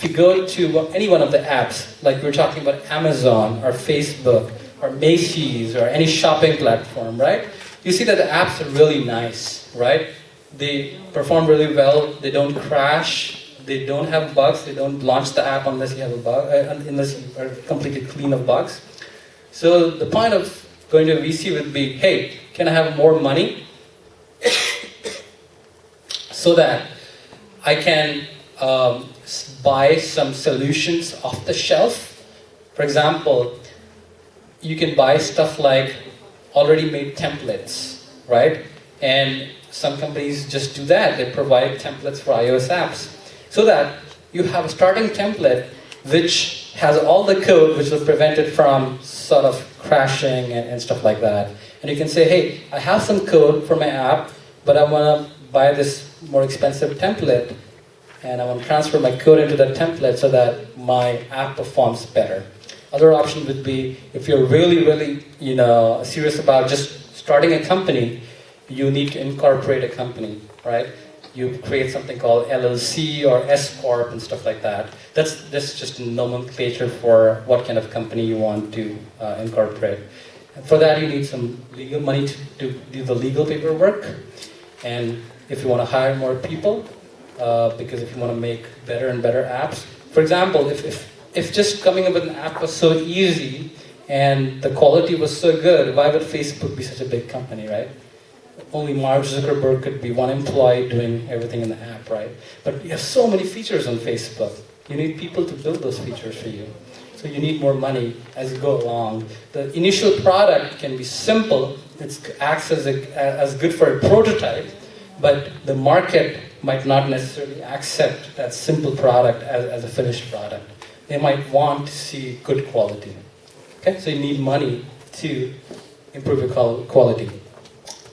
if you go to any one of the apps, like we were talking about Amazon or Facebook or Macy's or any shopping platform, right? You see that the apps are really nice, right? They perform really well, they don't crash, they don't have bugs, they don't launch the app unless you have a bug, unless you are completely clean of bugs. So the point of going to a VC would be, hey, can I have more money so that I can buy some solutions off the shelf? For example, you can buy stuff like already made templates, right? And some companies just do that. They provide templates for iOS apps so that you have a starting template which has all the code which will prevent it from sort of crashing and stuff like that. And you can say, hey, I have some code for my app, but I want to buy this more expensive template, and I want to transfer my code into that template so that my app performs better. Other option would be, if you're really, really, serious about just starting a company, you need to incorporate a company, right? You create something called LLC or S Corp and stuff like that. That's just a nomenclature for what kind of company you want to incorporate. And for that, you need some legal money to do the legal paperwork. And if you want to hire more people, because if you want to make better and better apps. For example, if just coming up with an app was so easy and the quality was so good, why would Facebook be such a big company, right? Only Mark Zuckerberg could be one employee doing everything in the app, right? But you have so many features on Facebook. You need people to build those features for you. So you need more money as you go along. The initial product can be simple. It acts as good for a prototype, but the market might not necessarily accept that simple product as a finished product. They might want to see good quality. Okay, so you need money to improve your quality.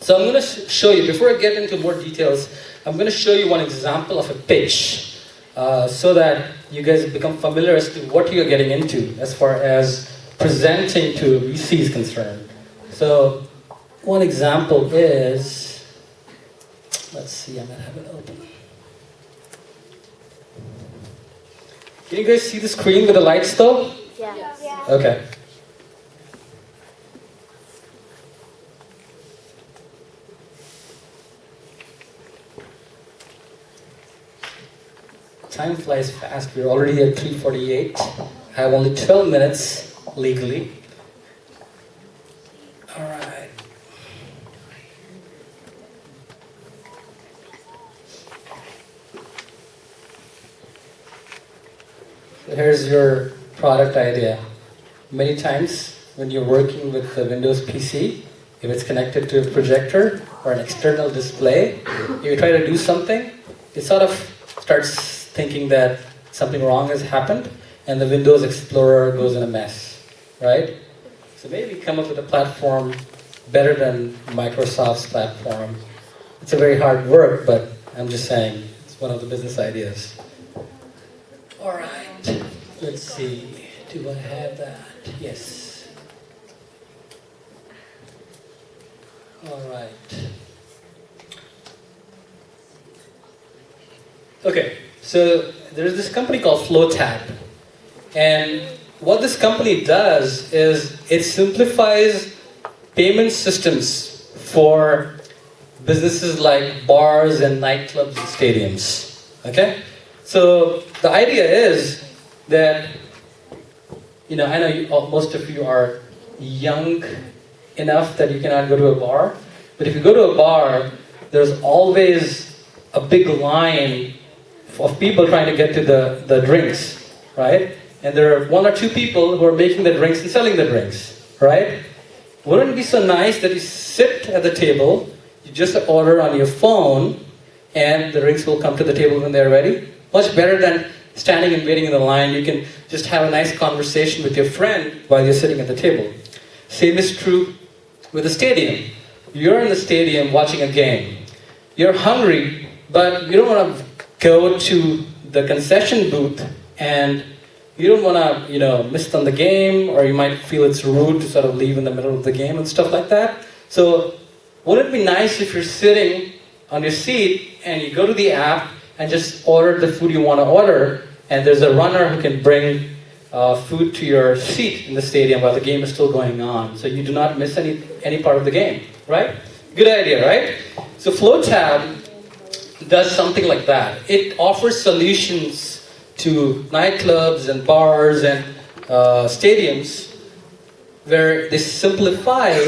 So I'm going to show you, before I get into more details, I'm going to show you one example of a pitch so that you guys become familiar as to what you're getting into as far as presenting to VC is concerned. So one example is, let's see, I'm going to have it open. Can you guys see the screen with the lights though? Yeah. Okay. Time flies fast. We're already at 3:48. I have only 12 minutes legally. All right. So here's your product idea. Many times when you're working with the Windows PC, if it's connected to a projector or an external display, you try to do something, it sort of starts thinking that something wrong has happened, and the Windows Explorer goes in a mess, right? So maybe come up with a platform better than Microsoft's platform. It's a very hard work, but I'm just saying, it's one of the business ideas. All right, let's see, do I have that? Yes. All right. Okay. So there's this company called FlowTab, and what this company does is it simplifies payment systems for businesses like bars and nightclubs and stadiums. Okay, so the idea is that I know most of you are young enough that you cannot go to a bar, but if you go to a bar, there's always a big line of people trying to get to the drinks, right? And there are one or two people who are making the drinks and selling the drinks, right? Wouldn't it be so nice that you sit at the table, you just order on your phone, and the drinks will come to the table when they're ready? Much better than standing and waiting in the line. You can just have a nice conversation with your friend while you're sitting at the table. Same is true with the stadium. You're in the stadium watching a game. You're hungry, but you don't want to go to the concession booth, and you don't want to, miss on the game, or you might feel it's rude to sort of leave in the middle of the game and stuff like that. So wouldn't it be nice if you're sitting on your seat and you go to the app and just order the food you want to order, and there's a runner who can bring food to your seat in the stadium while the game is still going on, so you do not miss any part of the game, right? Good idea, right? So FlowTab does something like that. It offers solutions to nightclubs and bars and stadiums where they simplify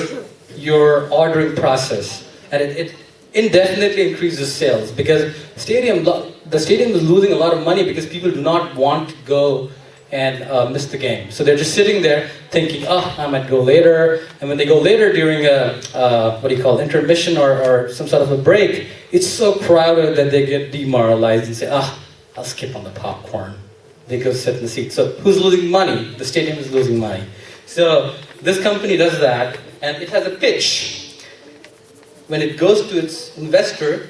your ordering process, and it indefinitely increases sales, because the stadium is losing a lot of money because people do not want to go and miss the game. So they're just sitting there thinking, oh, I might go later. And when they go later during intermission or some sort of a break, it's so crowded that they get demoralized and say, I'll skip on the popcorn. They go sit in the seat. So who's losing money? The stadium is losing money. So this company does that, and it has a pitch. When it goes to its investor,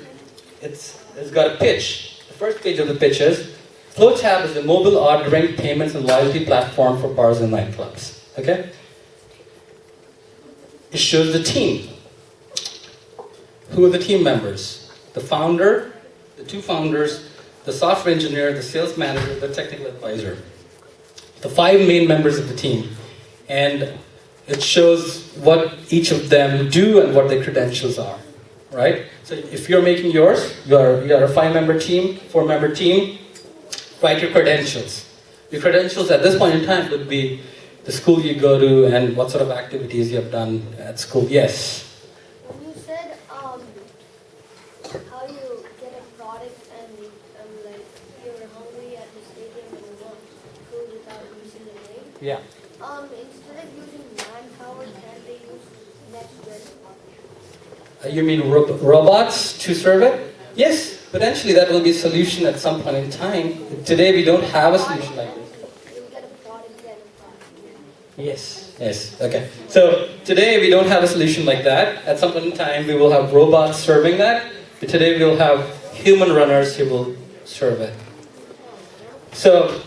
it's got a pitch. The first page of the pitch is, FlowTab is a mobile ordering, payments, and loyalty platform for bars and nightclubs. Okay? It shows the team. Who are the team members? The founder, the two founders, the software engineer, the sales manager, the technical advisor. The 5 main members of the team. And it shows what each of them do and what their credentials are. Right? So if you're making yours, you're a 5-member team, 4-member team, write your credentials. Your credentials at this point in time would be the school you go to and what sort of activities you have done at school. Yes? When you said how you get a product and like you're hungry at the stadium and you want food without using the name. Yeah. Instead of using manpower, can they use next gen? You mean robots to serve it? Yes, potentially that will be a solution at some point in time. Today we don't have a solution like this. Yes, okay. So today we don't have a solution like that. At some point in time we will have robots serving that. But today we will have human runners who will serve it. So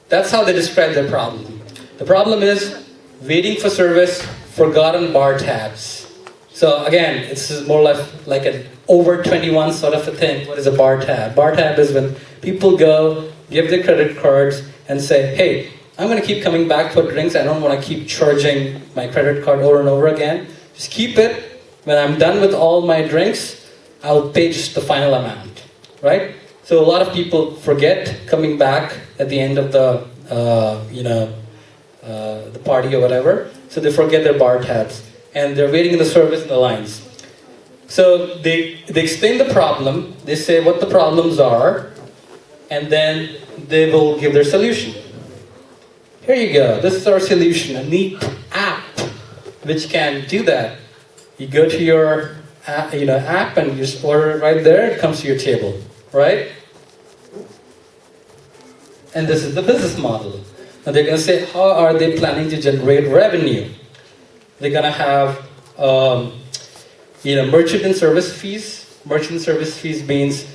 that's how they describe their problem. The problem is waiting for service, forgotten bar tabs. So again, it's more like an over 21 sort of a thing. What is a bar tab? Bar tab is when people go, give their credit cards, and say, hey, I'm going to keep coming back for drinks. I don't want to keep charging my credit card over and over again. Just keep it. When I'm done with all my drinks, I'll pay just the final amount. Right? So a lot of people forget coming back at the end of the party or whatever. So they forget their bar tabs. And they're waiting in the service in the lines. So they explain the problem, they say what the problems are, and then they will give their solution. Here you go, this is our solution, a neat app which can do that. You go to your app and you just order it right there, it comes to your table, right? And this is the business model. Now they're going to say, how are they planning to generate revenue? They're going to have merchant and service fees. Merchant and service fees means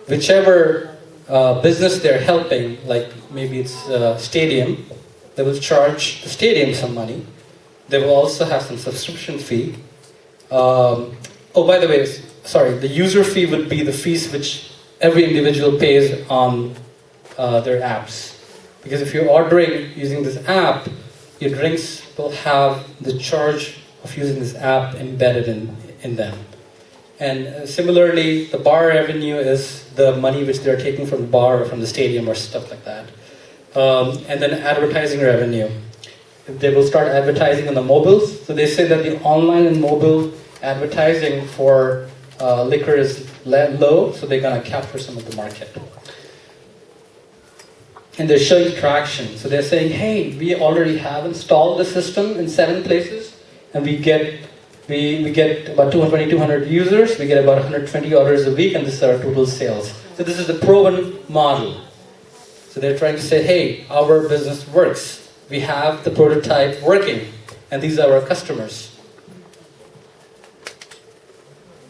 whichever business they're helping, like maybe it's a stadium, they will charge the stadium some money. They will also have some subscription fee. By the way, the user fee would be the fees which every individual pays on their apps. Because if you're ordering using this app, your drinks will have the charge of using this app embedded in them. And similarly, the bar revenue is the money which they're taking from the bar or from the stadium or stuff like that. And then advertising revenue. They will start advertising on the mobiles. So they say that the online and mobile advertising for liquor is low, so they're going to capture some of the market. And they're showing traction. So they're saying, hey, we already have installed the system in 7 places, and we get about 200 users, we get about 120 orders a week, and this is our total sales. So this is the proven model. So they're trying to say, hey, our business works. We have the prototype working, and these are our customers.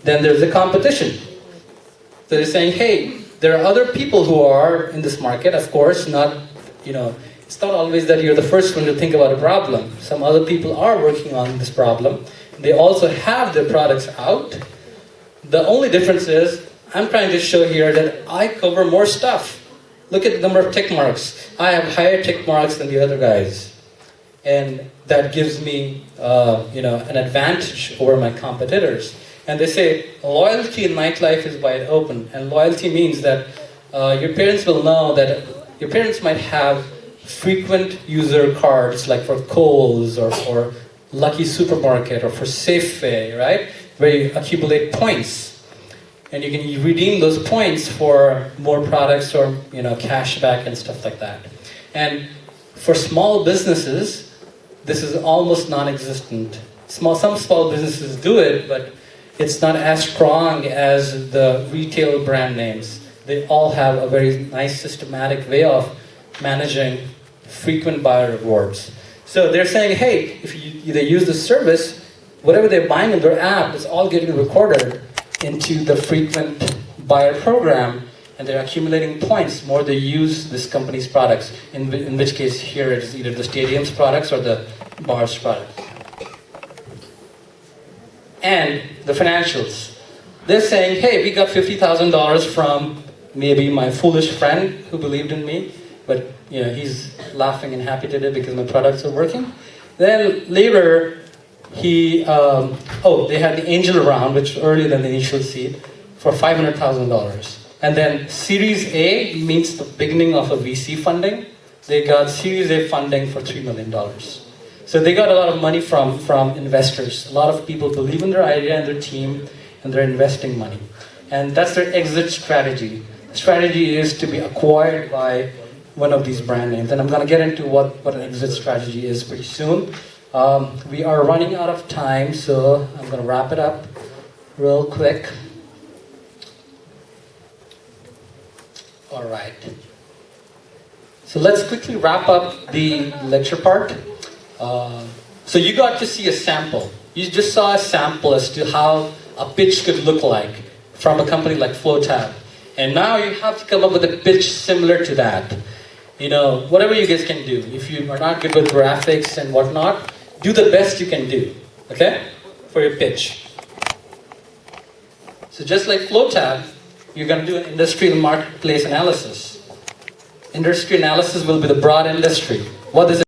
Then there's the competition. So they're saying, hey, there are other people who are in this market, of course, it's not always that you're the first one to think about a problem. Some other people are working on this problem. They also have their products out. The only difference is, I'm trying to show here that I cover more stuff. Look at the number of tick marks. I have higher tick marks than the other guys. And that gives me, an advantage over my competitors. And they say loyalty in nightlife is wide open. And loyalty means that your parents will know that your parents might have frequent user cards, like for Kohl's or for Lucky Supermarket or for Safeway, right? Where you accumulate points. And you can redeem those points for more products or cashback and stuff like that. And for small businesses, this is almost non-existent. Some small businesses do it, but it's not as strong as the retail brand names. They all have a very nice systematic way of managing frequent buyer rewards. So they're saying, hey, if they use this service, whatever they're buying in their app is all getting recorded into the frequent buyer program, and they're accumulating points more they use this company's products, in which case here it is either the stadium's products or the bar's products. And the financials. They're saying, hey, we got $50,000 from maybe my foolish friend who believed in me, but he's laughing and happy today because my products are working. Then later, they had the angel round, which was earlier than the initial seed, for $500,000. And then Series A means the beginning of a VC funding. They got Series A funding for $3 million. So they got a lot of money from investors. A lot of people believe in their idea and their team, and they're investing money. And that's their exit strategy. The strategy is to be acquired by one of these brand names. And I'm going to get into what an exit strategy is pretty soon. We are running out of time, so I'm going to wrap it up real quick. All right. So let's quickly wrap up the lecture part. So you got to see a sample. You just saw a sample as to how a pitch could look like from a company like FlowTab. And now you have to come up with a pitch similar to that. Whatever you guys can do. If you are not good with graphics and whatnot, do the best you can do, okay, for your pitch. So just like FlowTab, you're going to do an industry and marketplace analysis. Industry analysis will be the broad industry. What does